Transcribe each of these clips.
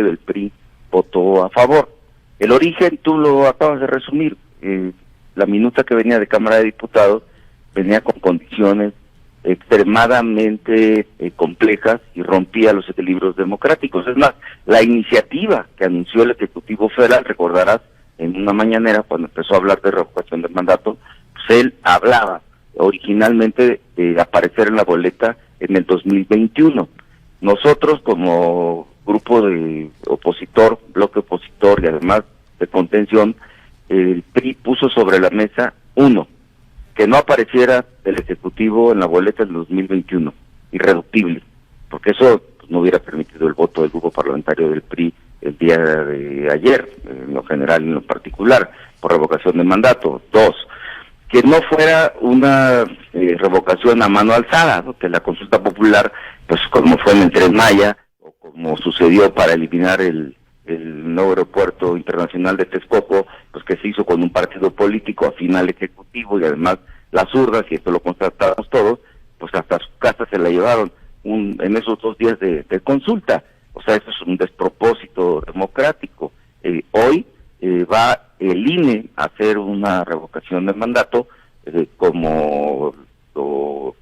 del PRI votó a favor. El origen, tú lo acabas de resumir, la minuta que venía de Cámara de Diputados venía con condiciones extremadamente complejas y rompía los equilibrios democráticos. Es más, la iniciativa que anunció el Ejecutivo Federal, recordarás, en una mañanera cuando empezó a hablar de revocación del mandato, pues él hablaba originalmente de aparecer en la boleta en el 2021. Nosotros como grupo de opositor, bloque opositor y además de contención, el PRI puso sobre la mesa, uno, que no apareciera el Ejecutivo en la boleta del 2021, irreductible, porque eso pues, no hubiera permitido el voto del grupo parlamentario del PRI el día de ayer, en lo general y en lo particular, por revocación de mandato. Dos, que no fuera una revocación a mano alzada, ¿no? Que la consulta popular, pues como fue en el Tren Maya, o como sucedió para eliminar el nuevo aeropuerto internacional de Texcoco, pues que se hizo con un partido político afín al Ejecutivo y además las urnas, y esto lo constatamos todos, pues hasta su casa se la llevaron en esos 2 días de consulta. O sea, eso es un despropósito democrático. Hoy va el INE a hacer una revocación de mandato, como lo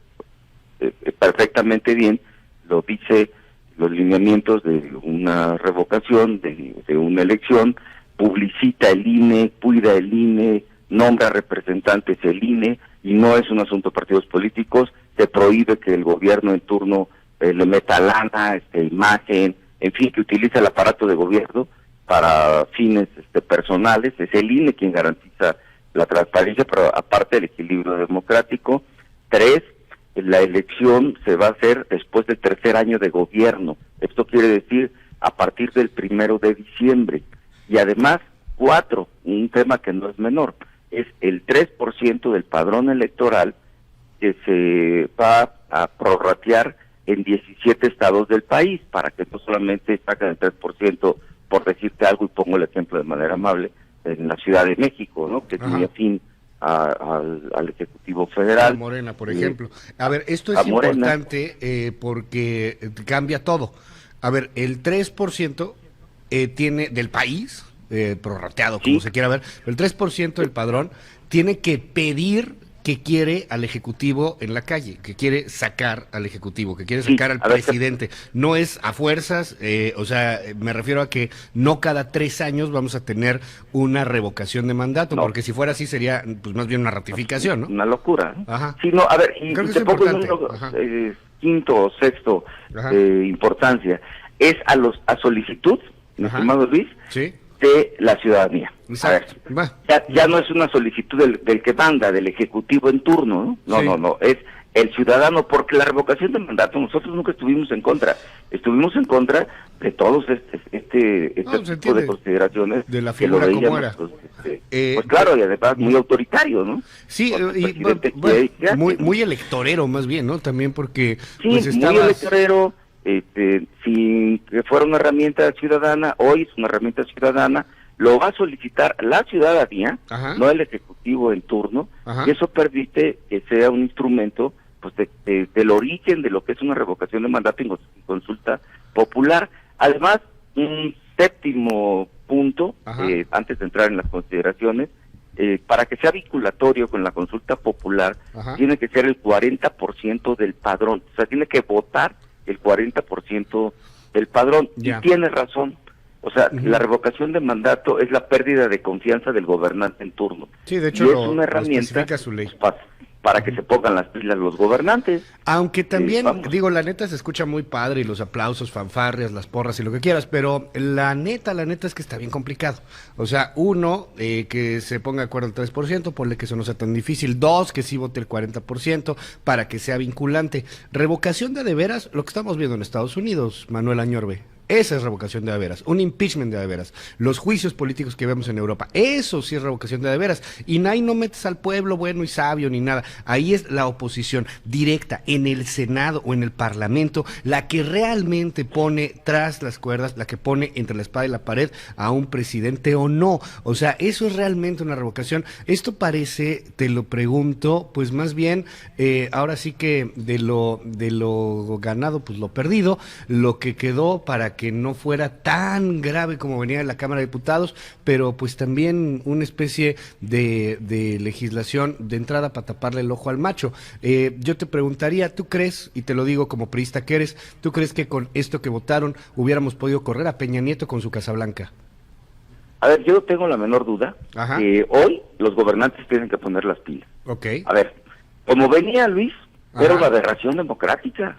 perfectamente bien lo dice los lineamientos de una revocación, de una elección, publicita el INE, cuida el INE, nombra representantes el INE, y no es un asunto de partidos políticos. Se prohíbe que el gobierno en turno le meta lana, imagen, en fin, que utilice el aparato de gobierno para fines personales. Es el INE quien garantiza la transparencia, pero aparte el equilibrio democrático. 3, la elección se va a hacer después del 3er año de gobierno. Esto quiere decir a partir del 1 de diciembre. Y además, 4, un tema que no es menor, es el 3% del padrón electoral que se va a prorratear en 17 estados del país, para que no solamente saquen el 3%, por decirte algo, y pongo el ejemplo de manera amable, en la Ciudad de México, ¿no? Que tiene fin al Ejecutivo Federal. A Morena, por ejemplo. A ver, esto es importante porque cambia todo. A ver, el 3% tiene del país, prorrateado, como se quiera ver, el 3% del padrón tiene que pedir que quiere al Ejecutivo en la calle, que quiere sacar al Ejecutivo, que quiere sacar al presidente. No es a fuerzas, o sea, me refiero a que no cada 3 años vamos a tener una revocación de mandato, porque si fuera así sería pues más bien una ratificación, ¿no? Una locura. Ajá. Sí, no, a ver, y te pongo un quinto o sexto importancia, es a solicitud, mi estimado Luis, ¿sí?, de la ciudadanía. Exacto. Ya no es una solicitud del que manda, del Ejecutivo en turno, ¿no? No, es el ciudadano, porque la revocación de mandato nosotros nunca estuvimos en contra de todos este tipo de consideraciones, de la figura que como era. Pues claro, y además muy autoritario, ¿no? Sí, muy electorero más bien, ¿no? También porque muy electorero, sin que fuera una herramienta ciudadana. Hoy es una herramienta ciudadana, lo va a solicitar la ciudadanía, no el Ejecutivo en turno, y eso permite que sea un instrumento pues del origen de lo que es una revocación de mandato y consulta popular. Además, un séptimo punto, antes de entrar en las consideraciones, para que sea vinculatorio con la consulta popular, tiene que ser el 40% del padrón, o sea, tiene que votar el 40% del padrón. Y tiene razón, o sea, la revocación de mandato es la pérdida de confianza del gobernante en turno. Sí, de hecho, y es una herramienta su ley. Para que se pongan las pilas los gobernantes. Aunque también, digo, la neta se escucha muy padre y los aplausos, fanfarrias, las porras y lo que quieras, pero la neta es que está bien complicado. O sea, uno, que se ponga de acuerdo el 3%, ponle que eso no sea tan difícil. 2, que sí vote el 40% para que sea vinculante. Revocación de veras, lo que estamos viendo en Estados Unidos, Manuel Añorbe. Esa es revocación de veras, un impeachment de veras. Los juicios políticos que vemos en Europa, eso sí es revocación de veras. Y ahí no metes al pueblo bueno y sabio ni nada. Ahí es la oposición directa en el Senado o en el Parlamento la que realmente pone tras las cuerdas, la que pone entre la espada y la pared a un presidente o no. O sea, eso es realmente una revocación. Esto parece, te lo pregunto, pues más bien, ahora sí que de lo ganado, pues lo perdido, lo que quedó para que no fuera tan grave como venía de la Cámara de Diputados, pero pues también una especie de legislación de entrada para taparle el ojo al macho. Yo te preguntaría, ¿tú crees, y te lo digo como priista que eres, ¿tú crees que con esto que votaron hubiéramos podido correr a Peña Nieto con su Casa Blanca? A ver, yo no tengo la menor duda que hoy los gobernantes tienen que poner las pilas. Okay. A ver, como venía Luis, era una aberración democrática.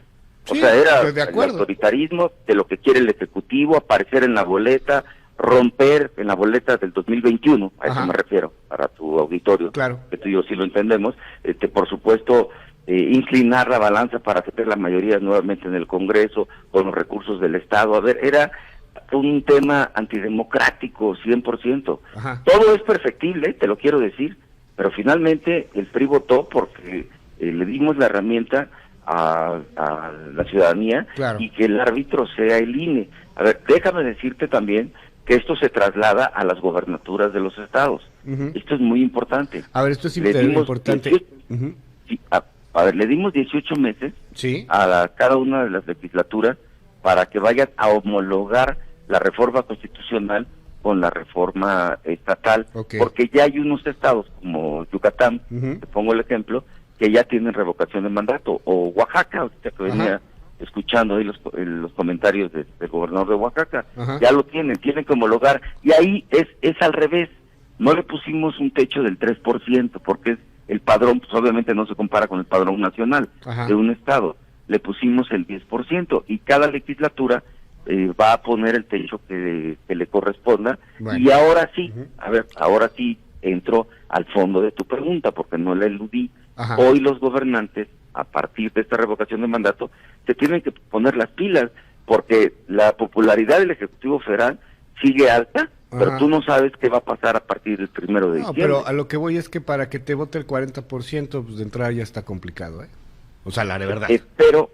O sea, era el autoritarismo de lo que quiere el Ejecutivo, aparecer en la boleta, romper en la boleta del 2021, a eso me refiero, para tu auditorio, que tú y yo sí lo entendemos, por supuesto, inclinar la balanza para tener la mayoría nuevamente en el Congreso, con los recursos del Estado. A ver, era un tema antidemocrático, 100%. Todo es perfectible, te lo quiero decir, pero finalmente el PRI votó porque le dimos la herramienta a la ciudadanía y que el árbitro sea el INE. A ver, déjame decirte también que esto se traslada a las gobernaturas de los estados. Esto es muy importante. A ver, esto es importante. 18, a ver, le dimos 18 meses a cada una de las legislaturas para que vayan a homologar la reforma constitucional con la reforma estatal, porque ya hay unos estados como Yucatán, te pongo el ejemplo, que ya tienen revocación de mandato, o Oaxaca, ahorita que venía escuchando ahí los comentarios del gobernador de Oaxaca, ya lo tienen que homologar, y ahí es al revés, no le pusimos un techo del 3%, porque el padrón, pues obviamente no se compara con el padrón nacional de un estado, le pusimos el 10%, y cada legislatura va a poner el techo que le corresponda, y ahora sí, a ver, ahora sí entro al fondo de tu pregunta, porque no la eludí. Hoy los gobernantes, a partir de esta revocación de mandato, se tienen que poner las pilas, porque la popularidad del Ejecutivo Federal sigue alta, pero tú no sabes qué va a pasar a partir del 1 de diciembre. Pero a lo que voy es que para que te vote el 40%, pues de entrada ya está complicado, ¿eh? O sea, la de verdad. Pero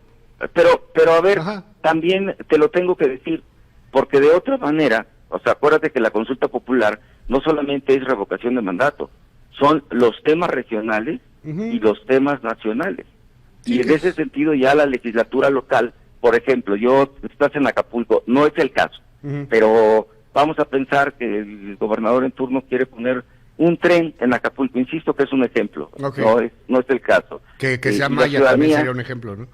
a ver, también te lo tengo que decir, porque de otra manera, o sea, acuérdate que la consulta popular no solamente es revocación de mandato, son los temas regionales y los temas nacionales. Y en ese sentido ya la legislatura local, por ejemplo, estás en Acapulco, no es el caso, pero vamos a pensar que el gobernador en turno quiere poner un tren en Acapulco, insisto que es un ejemplo, no es el caso. Que sea Maya también sería un ejemplo, ¿no?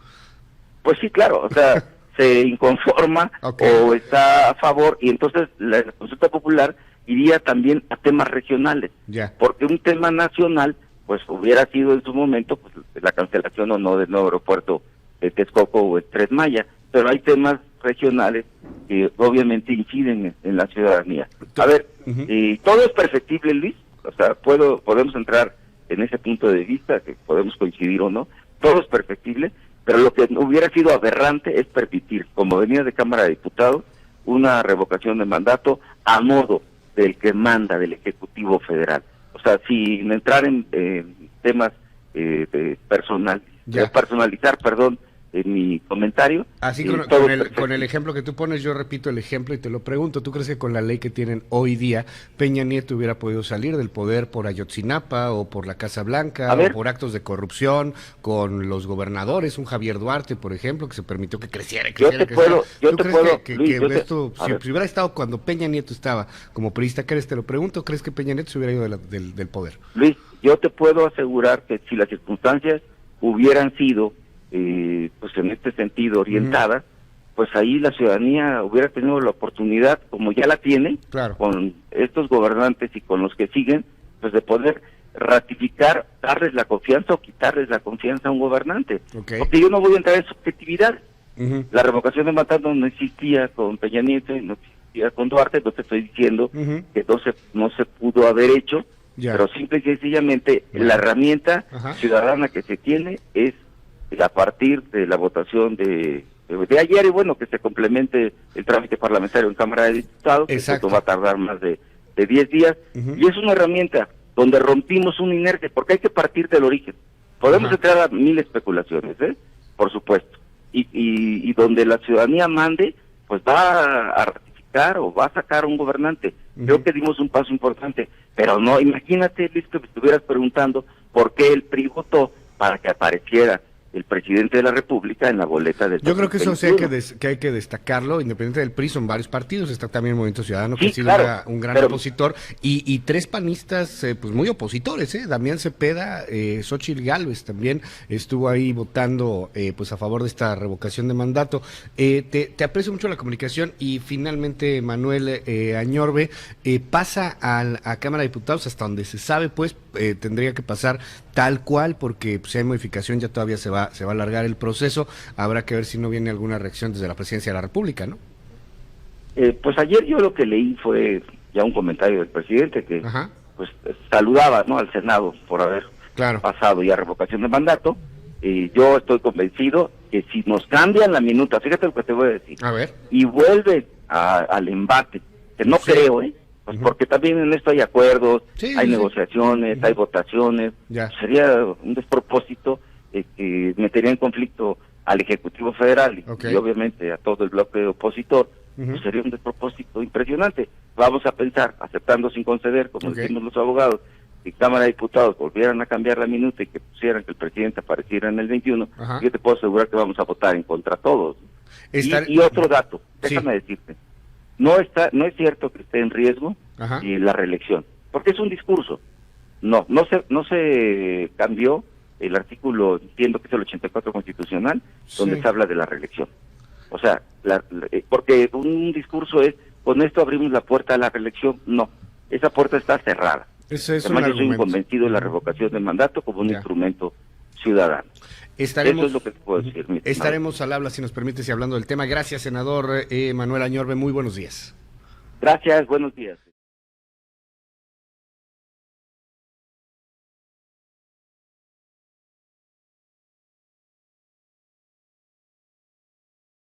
Pues sí, claro, o sea, se inconforma o está a favor, y entonces la consulta popular iría también a temas regionales, porque un tema nacional pues hubiera sido en su momento pues la cancelación o no del nuevo aeropuerto de Texcoco o el Tren Maya, pero hay temas regionales que obviamente inciden en la ciudadanía. A ver, todo es perfectible, Luis, o sea, podemos entrar en ese punto de vista, que podemos coincidir o no, todo es perfectible, pero lo que hubiera sido aberrante es permitir, como venía de Cámara de Diputados, una revocación de mandato a modo del que manda, del Ejecutivo Federal. O sea, sin entrar en temas personalizar, en mi comentario. Así con el ejemplo que tú pones, yo repito el ejemplo y te lo pregunto, ¿tú crees que con la ley que tienen hoy día, Peña Nieto hubiera podido salir del poder por Ayotzinapa o por la Casa Blanca o por actos de corrupción con los gobernadores, un Javier Duarte, por ejemplo, que se permitió que creciera? Si hubiera estado cuando Peña Nieto estaba como priista, ¿crees? Te lo pregunto, ¿crees que Peña Nieto se hubiera ido del poder? Luis, yo te puedo asegurar que si las circunstancias hubieran sido pues en este sentido orientada, pues ahí la ciudadanía hubiera tenido la oportunidad, como ya la tiene, con estos gobernantes y con los que siguen, pues de poder ratificar, darles la confianza o quitarles la confianza a un gobernante. Porque yo no voy a entrar en subjetividad. La revocación de mandato no existía con Peña Nieto, no existía con Duarte, no te estoy diciendo que no se pudo haber hecho, pero simple y sencillamente la herramienta ciudadana que se tiene es a partir de la votación de ayer, y bueno, que se complemente el trámite parlamentario en Cámara de Diputados, que esto va a tardar más de 10 días, y es una herramienta donde rompimos un inercia, porque hay que partir del origen. Podemos entrar a mil especulaciones, por supuesto, y donde la ciudadanía mande, pues va a ratificar o va a sacar un gobernante. Creo que dimos un paso importante, pero no, imagínate, Luis, que me estuvieras preguntando por qué el PRI votó para que apareciera el presidente de la República en la boleta del Yo creo que eso sí hay 2021. que hay que destacarlo, independiente del PRI, son varios partidos, está también el Movimiento Ciudadano, Sí, que ha sido claro, un gran pero opositor, y tres panistas pues muy opositores, Damián Cepeda, Xóchitl Gálvez también estuvo ahí votando pues a favor de esta revocación de mandato. Te aprecio mucho la comunicación y finalmente Manuel Añorbe pasa a Cámara de Diputados hasta donde se sabe, pues tendría que pasar tal cual, porque si hay modificación ya todavía se va a alargar el proceso, habrá que ver si no viene alguna reacción desde la Presidencia de la República, ¿no? Pues ayer yo lo que leí fue ya un comentario del presidente que Ajá. pues saludaba, ¿no?, al Senado por haber pasado ya revocación de mandato. Yo estoy convencido que si nos cambian la minuta, fíjate lo que te voy a decir, A ver. y vuelve al embate, que no creo, pues porque también en esto hay acuerdos, hay negociaciones, hay votaciones, sería un despropósito que metería en conflicto al Ejecutivo Federal y obviamente a todo el bloque opositor, pues sería un despropósito impresionante. Vamos a pensar, aceptando sin conceder, como decimos los abogados, que Cámara de Diputados volvieran a cambiar la minuta y que pusieran que el presidente apareciera en el 21, yo te puedo asegurar que vamos a votar en contra todos. Y otro dato, déjame decirte, no es cierto que esté en riesgo la reelección, porque es un discurso. No se cambió el artículo, entiendo que es el 84 constitucional, donde se habla de la reelección. O sea, porque un discurso es, con esto abrimos la puerta a la reelección. No, esa puerta está cerrada. Además, yo soy un convencido de la revocación del mandato como un instrumento ciudadano. Eso es lo que te puedo decir. Estaremos al habla, si nos permites, y hablando del tema. Gracias, senador Manuel Añorbe, muy buenos días. Gracias, buenos días.